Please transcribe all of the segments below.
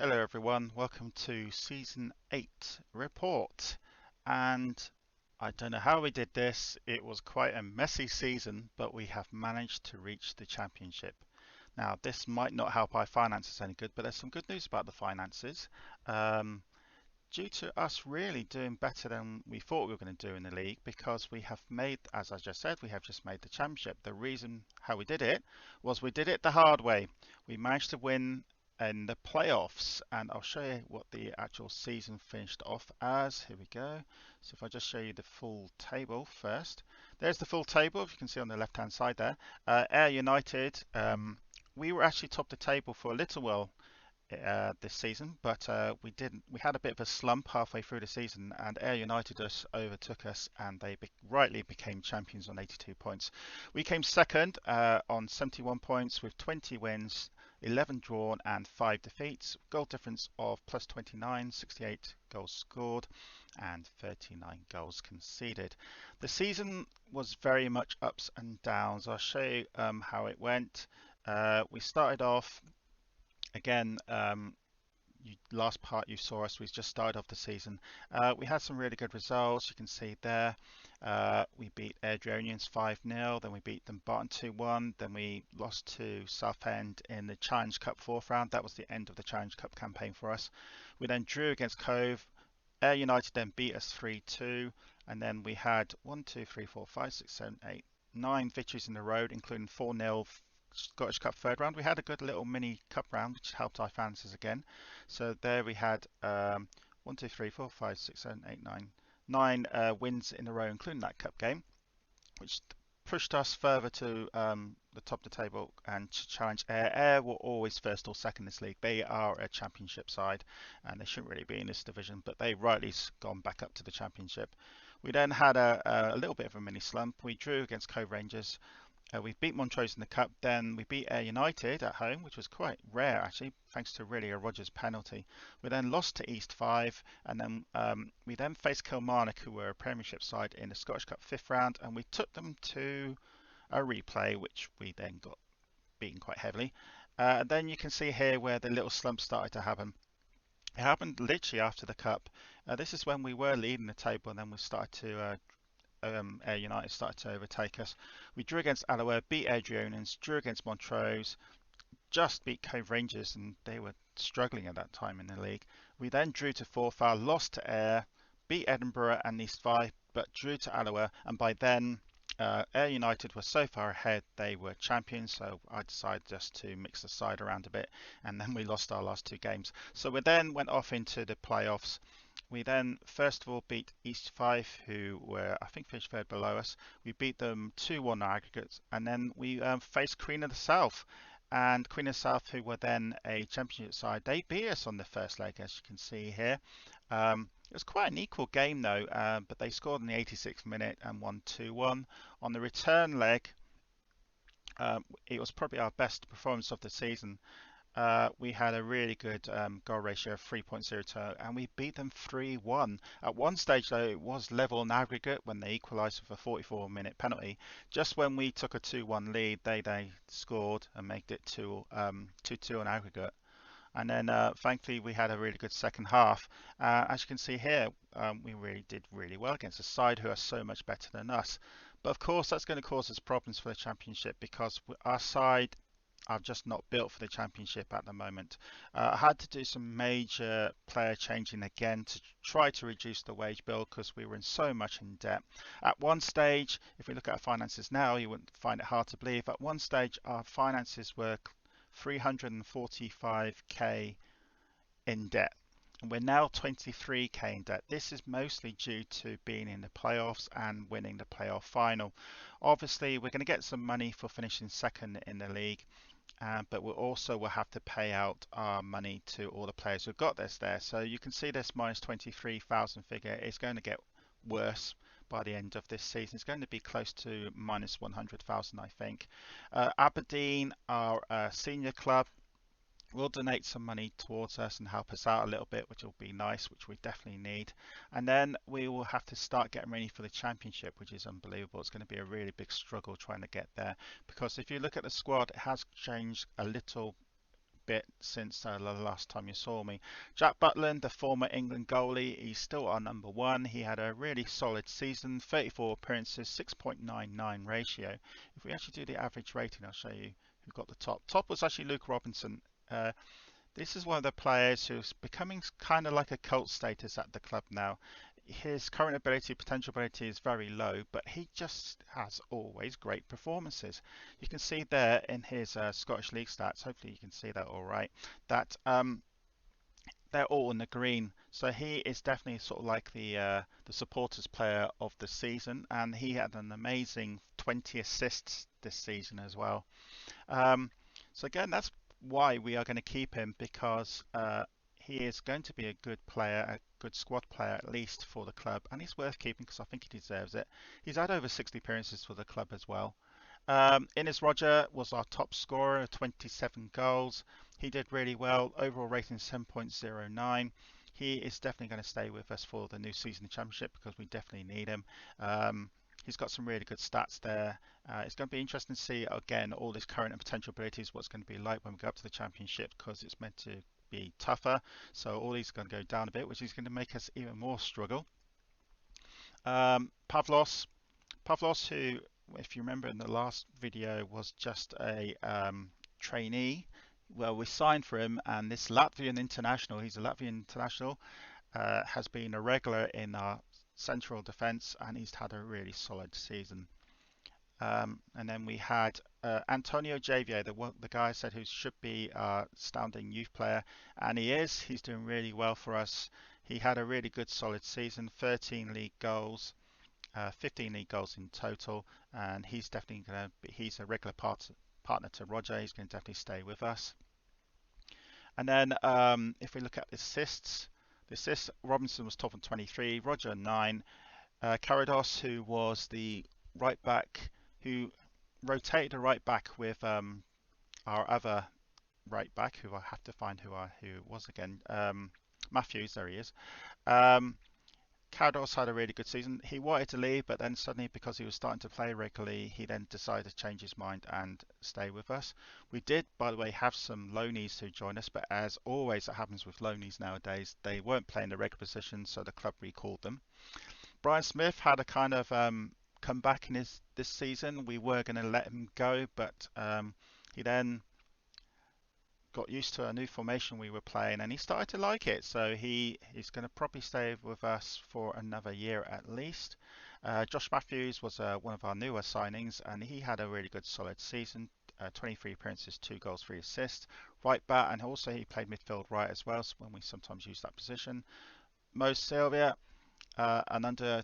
Hello everyone, welcome to Season 8 report. And I don't know how we did this, it was quite a messy season, but we have managed to reach the championship. Now this might not help our finances any good, but there's some good news about the finances. Um, Due to us really doing better than we thought we were going to do in the league, because we have made, as I just said, we have just made the championship. The reason how we did it was we did it the hard way. We managed to win in the playoffs, and I'll show you what the actual season finished off as. Here we go. So if I just show you the full table first. There's the full table, if you can see on the left hand side there. Ayr United, we were actually top of the table for a little while this season, but we didn't. We had a bit of a slump halfway through the season, and Ayr United just overtook us, and they rightly became champions on 82 points. We came second on 71 points with 20 wins, 11 drawn, and 5 defeats. Goal difference of plus 29, 68 goals scored, and 39 goals conceded. The season was very much ups and downs. I'll show you how it went. We started off again, last part you saw us, we just started off the season. We had some really good results. You can see there. We beat Airdronians 5-0, then we beat them Barton 2-1, then we lost to Southend in the Challenge Cup fourth round. That was the end of the Challenge Cup campaign for us. We then drew against Cove. Ayr United then beat us 3-2, and then we had 1, 2, 3, 4, 5, 6, 7, 8, 9 victories in the road, including 4-0 Scottish Cup third round. We had a good little mini cup round, which helped our finances again. So there we had 1, 2, 3, 4, 5, 6, 7, 8, 9, 9 wins in a row, including that cup game, which pushed us further to the top of the table and to challenge Ayr. Ayr were always first or second in this league. They are a championship side, and they shouldn't really be in this division, but they rightly gone back up to the championship. We then had a little bit of a mini slump. We drew against Cove Rangers. We beat Montrose in the cup, then we beat Ayr United at home, which was quite rare actually, thanks to really a Rodgers penalty. We then lost to East 5, and then we then faced Kilmarnock, who were a Premiership side in the Scottish Cup fifth round, and we took them to a replay, which we then got beaten quite heavily. Then you can see here where the little slump started to happen. It happened literally after the cup. This is when we were leading the table, and then we started to Ayr United started to overtake us. We drew against Alloway, beat Airdronians, drew against Montrose, just beat Cove Rangers, and they were struggling at that time in the league. We then drew to Forfar, lost to Ayr, beat Edinburgh and East 5, but drew to Alloway, and by then Ayr United were so far ahead they were champions, so I decided just to mix the side around a bit, and then we lost our last two games. So we then went off into the playoffs. We then first of all beat East 5, who were, I think, finished third below us. We beat them 2-1 aggregates, and then we faced Queen of the South. And Queen of the South, who were then a championship side, they beat us on the first leg, as you can see here. It was quite an equal game though, but they scored in the 86th minute and won 2-1. On the return leg, it was probably our best performance of the season. We had a really good goal ratio of 3.02, and we beat them 3-1. At one stage, though, it was level in aggregate when they equalised with a 44-minute penalty. Just when we took a 2-1 lead, they scored and made it 2-2 on aggregate. And then thankfully we had a really good second half. As you can see here, we really did really well against a side who are so much better than us. But of course that's going to cause us problems for the championship, because our side are just not built for the championship at the moment. I had to do some major player changing again to try to reduce the wage bill, because we were in so much in debt. At one stage, if we look at our finances now, you wouldn't find it hard to believe. At one stage, our finances were 345k in debt, and we're now 23k in debt. This is mostly due to being in the playoffs and winning the playoff final. Obviously we're going to get some money for finishing second in the league, but we also will have to pay out our money to all the players who've got this there. So you can see this minus 23,000 figure is going to get worse by the end of this season. It's going to be close to minus 100,000, I think. Aberdeen, our senior club, will donate some money towards us and help us out a little bit, which will be nice, which we definitely need. And then we will have to start getting ready for the championship, which is unbelievable. It's going to be a really big struggle trying to get there, because if you look at the squad, it has changed a little bit since the last time you saw me. Jack Butland, the former England goalie, he's still our number one. He had a really solid season, 34 appearances, 6.99 ratio. If we actually do the average rating, I'll show you who got the top. Top was actually Luke Robinson. This is one of the players who's becoming kind of like a cult status at the club now. His current ability, potential ability is very low, but he just has always great performances. You can see there in his Scottish League stats, hopefully you can see that all right, that they're all in the green. So he is definitely sort of like the supporters player of the season, and he had an amazing 20 assists this season as well. So again, that's why we are going to keep him, because he is going to be a good player, a good squad player at least for the club, and he's worth keeping because I think he deserves it. He's had over 60 appearances for the club as well. Innes Roger was our top scorer, 27 goals. He did really well. Overall rating 7.09. He is definitely going to stay with us for the new season of Championship because we definitely need him. He's got some really good stats there. It's going to be interesting to see again all his current and potential abilities, what's going to be like when we go up to the Championship, because it's meant to be tougher. So all these are going to go down a bit, which is going to make us even more struggle. Pavlos, who, if you remember in the last video, was just a trainee. Well, we signed for him, and this Latvian international, he's a Latvian international, has been a regular in our central defence, and he's had a really solid season. And then we had Antonio Javier, the guy I said who should be our astounding youth player, and he is. He's doing really well for us. He had a really good solid season, 13 league goals, 15 league goals in total, and he's definitely going to be, he's a regular partner to Roger. He's going to definitely stay with us. And then if we look at the assists, Robinson was top on 23, Roger 9, Carados, who was the right back, who rotated a right back with our other right back, who I have to find who it was again. Matthews, there he is. Carados had a really good season. He wanted to leave, but then suddenly, because he was starting to play regularly, he then decided to change his mind and stay with us. We did, by the way, have some loanees who joined us, but as always that happens with loanees nowadays, they weren't playing the regular position, so the club recalled them. Brian Smith had a kind of comeback in this season. We were going to let him go, but he then got used to a new formation we were playing, and he started to like it. So he's going to probably stay with us for another year at least. Josh Matthews was one of our newer signings, and he had a really good solid season. 23 appearances, 2 goals, 3 assists. Right back, and also he played midfield right as well, so when we sometimes use that position. Mo Sylvia, an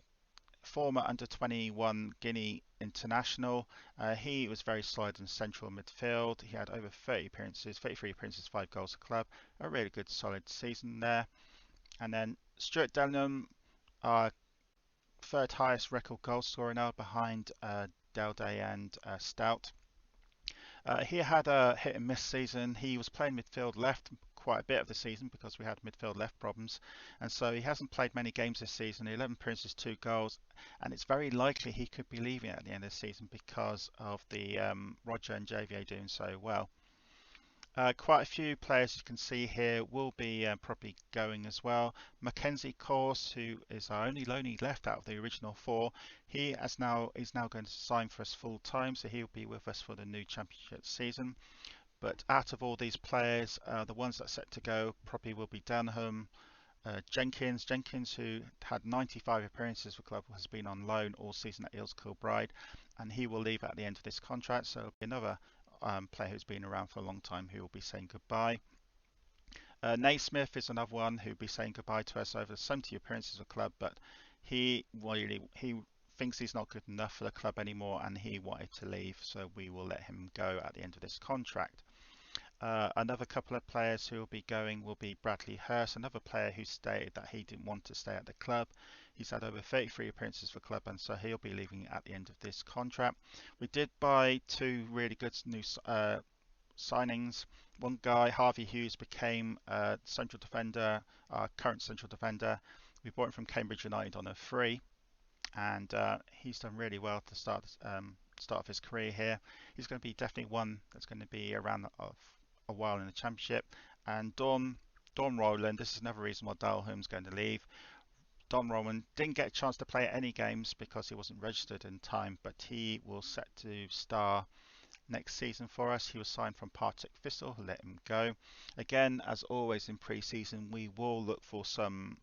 former under 21 Guinea international. He was very solid in central midfield. He had over 30 appearances, 33 appearances, 5 goals a club. A really good solid season there. And then Stuart Denham, our third highest record goal scorer now, behind Day and Stout. He had a hit and miss season. He was playing midfield left quite a bit of the season because we had midfield left problems, and so he hasn't played many games this season. 11 appearances, 2 goals, and it's very likely he could be leaving at the end of the season because of the Roger and JVA doing so well. Quite a few players you can see here will be probably going as well. Mackenzie Course, who is our only loanee left out of the original 4, he is now going to sign for us full time, so he'll be with us for the new championship season. But out of all these players, the ones that are set to go probably will be Dunham, Jenkins, who had 95 appearances for the club, has been on loan all season at Eels Kilbride, and he will leave at the end of this contract, so it'll be another player who's been around for a long time who will be saying goodbye. Naismith is another one who'll be saying goodbye to us over 70 appearances for the club, but he thinks he's not good enough for the club anymore, and he wanted to leave, so we will let him go at the end of this contract. Another couple of players who will be going will be Bradley Hurst, another player who stated that he didn't want to stay at the club. He's had over 33 appearances for the club, and so he'll be leaving at the end of this contract. We did buy 2 really good new signings. One guy, Harvey Hughes, became central defender, our current central defender. We bought him from Cambridge United on a free, and he's done really well to start of his career here. He's going to be definitely one that's going to be around a while in the Championship. And Don Rowland, this is another reason why Dalholm's going to leave. Don Rowland didn't get a chance to play any games because he wasn't registered in time, but he will set to star next season for us. He was signed from Partick Thistle, who let him go. Again, as always in pre-season, we will look for some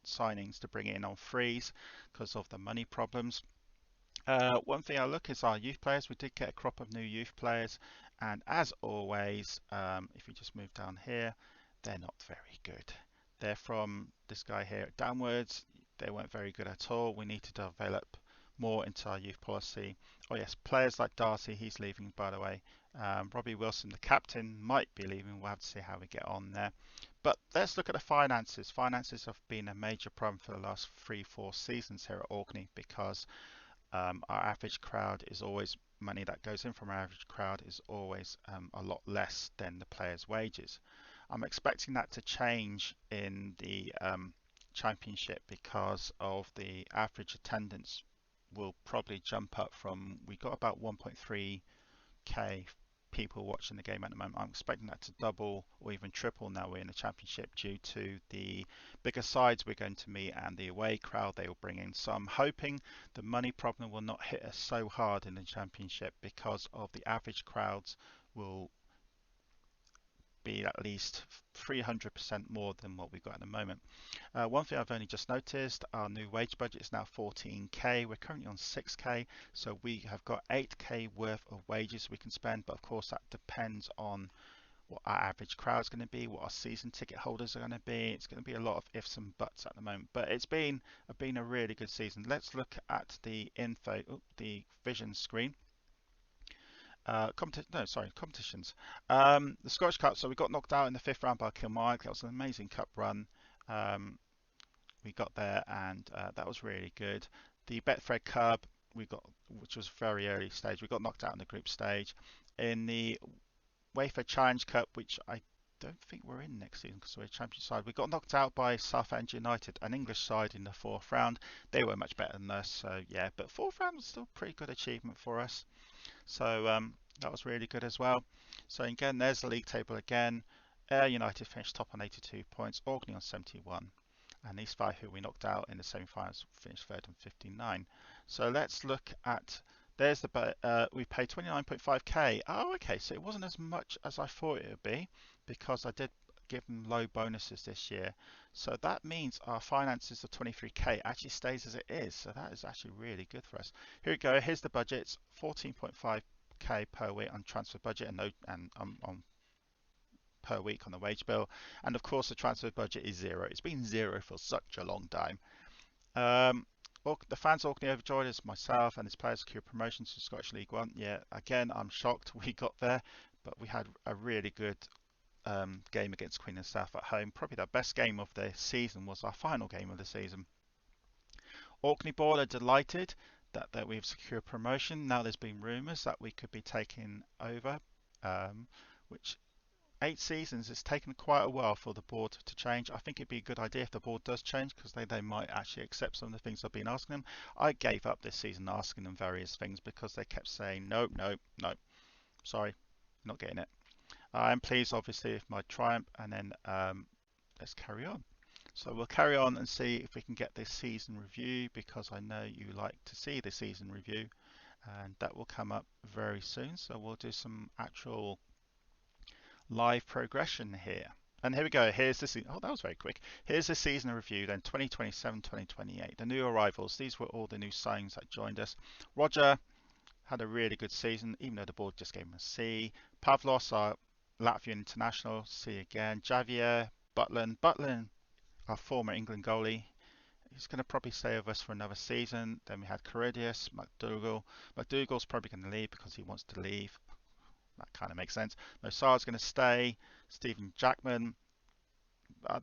signings to bring in on frees because of the money problems. One thing I look is our youth players. We did get a crop of new youth players, and as always, if you just move down here, they're not very good. They're from this guy here downwards. They weren't very good at all. We need to develop more into our youth policy. Oh yes, players like Darcy, he's leaving by the way. Robbie Wilson, the captain, might be leaving. We'll have to see how we get on there. But let's look at the finances. Finances have been a major problem for the last 3-4 seasons here at Orkney because our average crowd is always money that goes in from our average crowd is always a lot less than the players' wages. I'm expecting that to change in the championship because of the average attendance will probably jump up from we got about 1.3k people watching the game at the moment. I'm expecting that to double or even triple now we're in the championship due to the bigger sides we're going to meet and the away crowd they will bring in. So I'm hoping the money problem will not hit us so hard in the championship because of the average crowds will be at least 300% more than what we've got at the moment. One thing I've only just noticed, our new wage budget is now 14k. We're currently on 6k, so we have got 8k worth of wages we can spend, but of course that depends on what our average crowd is going to be, what our season ticket holders are going to be. It's going to be a lot of ifs and buts at the moment, but it's been a really good season. Let's look at the info, the vision screen. Competitions. The Scottish Cup. So we got knocked out in the fifth round by Kilmarnock. That was an amazing cup run. We got there, and that was really good. The Betfred Cup, which was very early stage. We got knocked out in the group stage. In the Wayfair Challenge Cup, which I don't think we're in next season because we're a championship side. We got knocked out by Southend United, an English side, in the fourth round. They were much better than us, so yeah. But fourth round was still a pretty good achievement for us. So that was really good as well. So again, there's the league table again. Ayr United finished top on 82 points, Orkney on 71, and these five who we knocked out in the semi-finals finished third on 59. So let's look at, there's the, we paid 29.5k. Oh, okay, so it wasn't as much as I thought it would be because I did give them low bonuses this year. So that means our finances of 23k actually stays as it is. So that is actually really good for us. Here we go. Here's the budgets: 14.5k per week on transfer budget and on per week on the wage bill. And of course, the transfer budget is zero. It's been zero for such a long time. The fans Orkney overjoyed as myself and his players secure promotions to Scottish League One. Yeah, again, I'm shocked we got there, but we had a really good game against Queen and South at home. Probably the best game of the season was our final game of the season. Orkney board are delighted that we've secured promotion. Now there's been rumours that we could be taking over, which 8 seasons, it's taken quite a while for the board to change. I think it'd be a good idea if the board does change because they might actually accept some of the things I've been asking them. I gave up this season asking them various things because they kept saying no, no, no, sorry, not getting it. I'm pleased obviously with my triumph, and then let's carry on. So we'll carry on and see if we can get this season review because I know you like to see the season review, and that will come up very soon. So we'll do some actual live progression here. And here we go. Here's the oh, that was very quick. Here's the season review then 2027-2028. The new arrivals. These were all the new signings that joined us. Roger had a really good season, even though the board just gave him a C. Pavlos, our Latvian international, C again. Javier, Butland, our former England goalie. He's going to probably stay with us for another season. Then we had Caridius, McDougall. McDougall's probably going to leave because he wants to leave. That kind of makes sense. Mossar's going to stay. Stephen Jackman.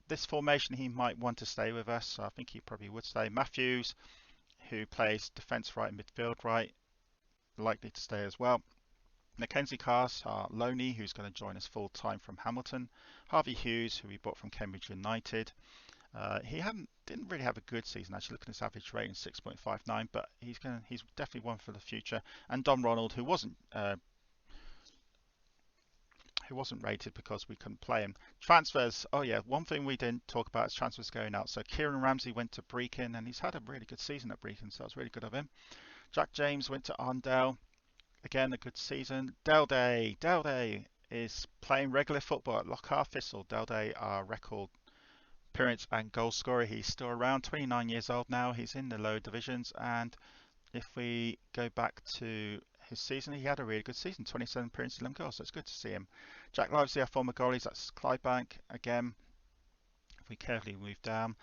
This formation, he might want to stay with us. So I think he probably would stay. Matthews, who plays defence right and midfield right, likely to stay as well. Mackenzie Cast, Loney, who's going to join us full time from Hamilton. Harvey Hughes, who we bought from Cambridge United. He didn't really have a good season actually. Looking at his average rating 6.59, but he's definitely one for the future. And Dom Ronald, who he wasn't rated because we couldn't play him. Transfers. Oh yeah, one thing we didn't talk about is transfers going out. So Kieran Ramsey went to Brecon, and he's had a really good season at Brecon, so that's really good of him. Jack James went to Arndale. Again, a good season. Dale Day is playing regular football at Lockhart Thistle. Dale Day, our record appearance and goal scorer. He's still around, 29 years old now. He's in the lower divisions, and if we go back to his season, he had a really good season, 27 appearances, 11 goals, so it's good to see him. Jack Livesey, our former goalies, that's Clydebank. Again, if we carefully move down.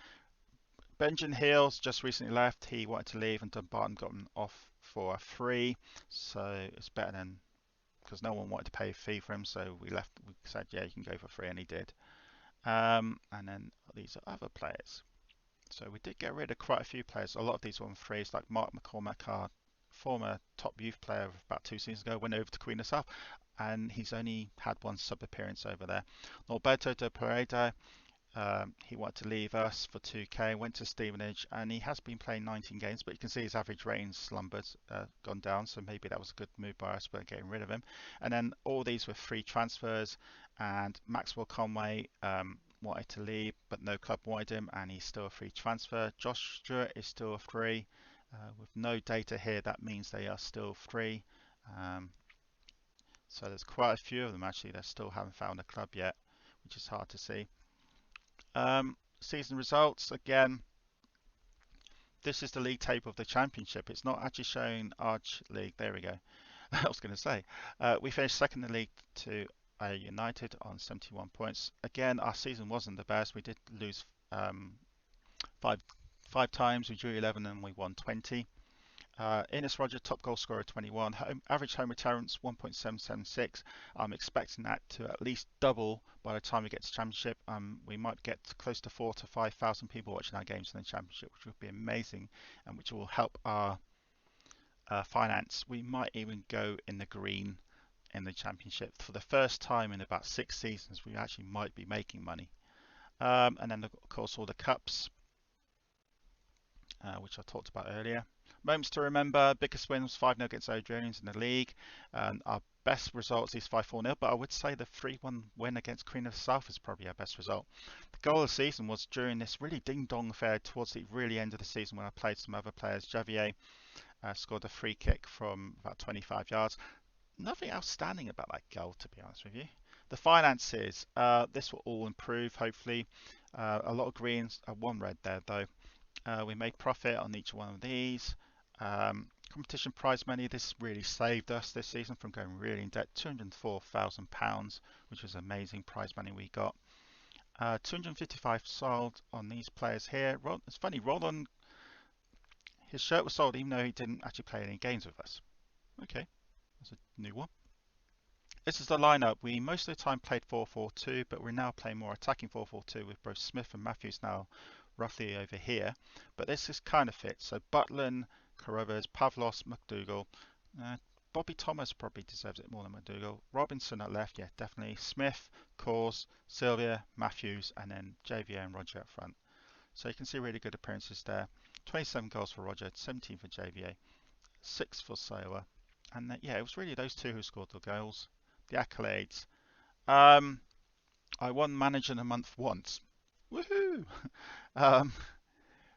Benjamin Hills just recently left. He wanted to leave, and Dumbarton got him off for a free, so it's better than, because no one wanted to pay a fee for him, so we said, yeah, you can go for free, and he did. And then these are other players. So we did get rid of quite a few players. A lot of these were on frees, like Mark McCormack, our former top youth player of about 2 seasons ago, went over to Queen of South, and he's only had one sub appearance over there. Norberto de Pereira, he wanted to leave us for 2k, went to Stevenage, and he has been playing 19 games, but you can see his average rating slumbered, gone down, so maybe that was a good move by us, but getting rid of him. And then all these were free transfers, and Maxwell Conway wanted to leave, but no club wanted him, and he's still a free transfer. Josh Stewart is still free. With no data here, that means they are still free. So there's quite a few of them actually that still haven't found a club yet, which is hard to see. Season results, again, this is the league table of the championship. It's not actually showing Arch League. There we go. I was going to say. We finished second in the league to United on 71 points. Again, our season wasn't the best. We did lose five times. We drew 11 and we won 20. Innes Roger, top goal scorer, 21. Average home returns, 1.776. I'm expecting that to at least double by the time we get to championship. We might get close to 4,000 to 5,000 people watching our games in the championship, which would be amazing, and which will help our finance. We might even go in the green in the championship for the first time in about 6 seasons. We actually might be making money. And then, of course, all the cups, which I talked about earlier. Moments to remember, biggest win was 5-0 against Adrians in the league. Our best results is 5-4-0, but I would say the 3-1 win against Queen of the South is probably our best result. The goal of the season was during this really ding-dong affair towards the really end of the season when I played some other players. Javier scored a free kick from about 25 yards. Nothing outstanding about that goal, to be honest with you. The finances, this will all improve, hopefully. A lot of greens, one red there though. We made profit on each one of these. Competition prize money, this really saved us this season from going really in debt. £204,000, which was amazing prize money we got. 255 sold on these players here. It's funny, Roland, his shirt was sold even though he didn't actually play any games with us. Okay, that's a new one. This is the lineup. We most of the time played 4-4-2, but we're now playing more attacking 4-4-2 with both Smith and Matthews now roughly over here. But this is kind of fit. So Butland, Carruthers, Pavlos, McDougall. Bobby Thomas probably deserves it more than McDougall. Robinson at left, yeah, definitely. Smith, Cors, Sylvia, Matthews, and then JVA and Roger up front. So you can see really good appearances there. 27 goals for Roger, 17 for JVA, 6 for Sailor. And yeah, it was really those two who scored the goals. The accolades. I won Manager of the Month once. Woohoo!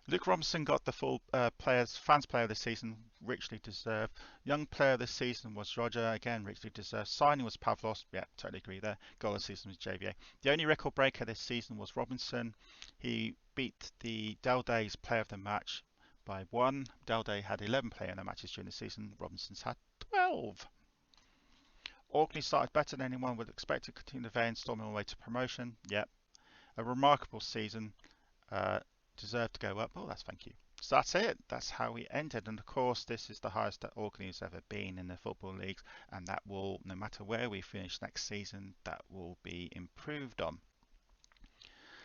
Luke Robinson got the full fans player of the season, richly deserved. Young player of the season was Roger, again richly deserved. Signing was Pavlos, yeah, totally agree there. Goal of the season was JVA. The only record breaker this season was Robinson. He beat the Del Day's player of the match by 1. Del Day had 11 player in the matches during the season. Robinson's had 12. Orkney started better than anyone would expect to continue the vein, storming away to promotion. Yep, a remarkable season. Deserved to go up. Oh, thank you. So that's it. That's how we ended. And of course, this is the highest that Orkney has ever been in the football leagues, and that will, no matter where we finish next season, that will be improved on.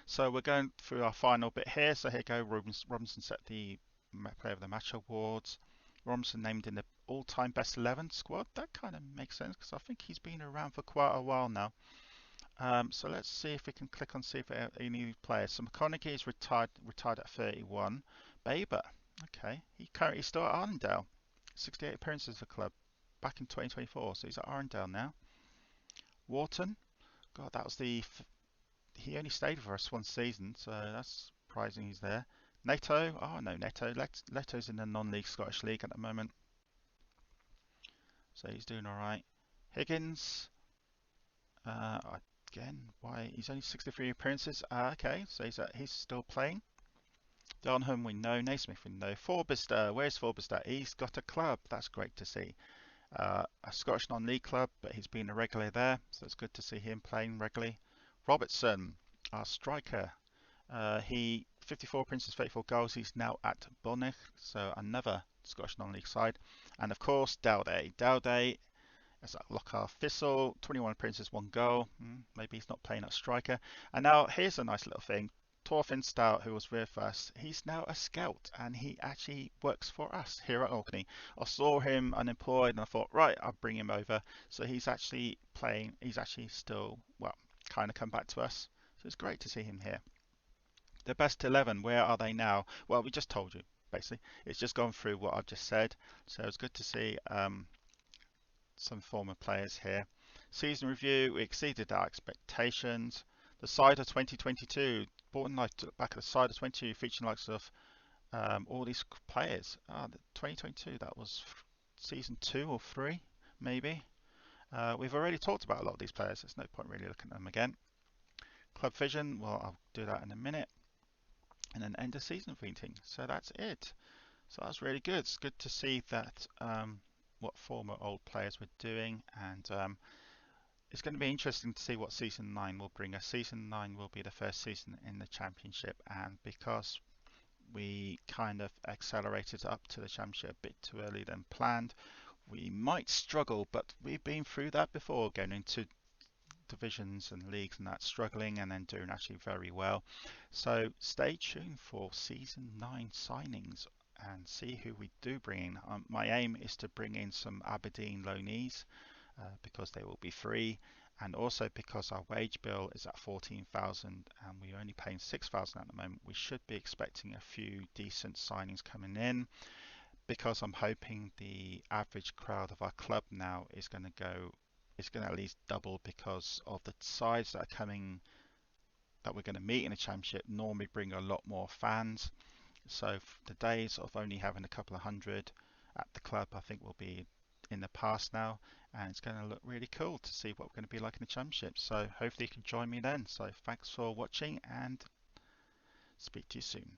So we're going through our final bit here. So here you go. Robinson set the Player of the Match awards. Robinson named in the all-time best 11 squad. That kind of makes sense because I think he's been around for quite a while now. So let's see if we can click on see if any players. So McConaughey is retired at 31. Baber, okay, he currently still at Arndale. 68 appearances for the club back in 2024. So he's at Arndale now. Wharton, God, that was he only stayed for us one season, so that's surprising he's there. Neto, oh no, Leto's in the non-league Scottish League at the moment, so he's doing all right. Higgins, uh, again, why he's only 63 appearances. Okay, so he's still playing. Donham we know, Naismith we know. Forbister, where's Forbister? He's got a club. That's great to see. A Scottish non-league club, but he's been a regular there, so it's good to see him playing regularly. Robertson, our striker, he 54 appearances, 34 goals. He's now at Bonnick, so another Scottish non-league side. And of course, Dowday. Dowday is at Lockhart Thistle, 21 appearances, one goal. Maybe he's not playing at striker. And now here's a nice little thing. Torfinn Stout, who was with us, he's now a scout and he actually works for us here at Orkney. I saw him unemployed and I thought, right, I'll bring him over. So he's actually playing, he's actually still, well, kind of come back to us. So it's great to see him here. The best 11, where are they now? Well, we just told you, basically. It's just gone through what I've just said. So it's good to see some former players here. Season review, we exceeded our expectations. The side of 2022, Born Life took back at the side of 22, featuring likes of all these players. The 2022, that was season 2 or 3, maybe. We've already talked about a lot of these players. There's no point really looking at them again. Club Vision, well, I'll do that in a minute. And then end of season meeting. So that's it. So that's really good. It's good to see that what former old players were doing, and it's going to be interesting to see what season 9 will bring us. Season 9 will be the first season in the championship, and because we kind of accelerated up to the championship a bit too early than planned, we might struggle, but we've been through that before, going into divisions and leagues and that, struggling and then doing actually very well. So stay tuned for season 9 signings and see who we do bring in. My aim is to bring in some Aberdeen loanees because they will be free, and also because our wage bill is at 14,000 and we're only paying 6,000 at the moment. We should be expecting a few decent signings coming in, because I'm hoping the average crowd of our club now is going to at least double, because of the sides that are coming, that we're going to meet in the championship normally bring a lot more fans. So the days of only having a couple of hundred at the club, I think, will be in the past now, and it's going to look really cool to see what we're going to be like in the championship. So hopefully you can join me then. So thanks for watching and speak to you soon.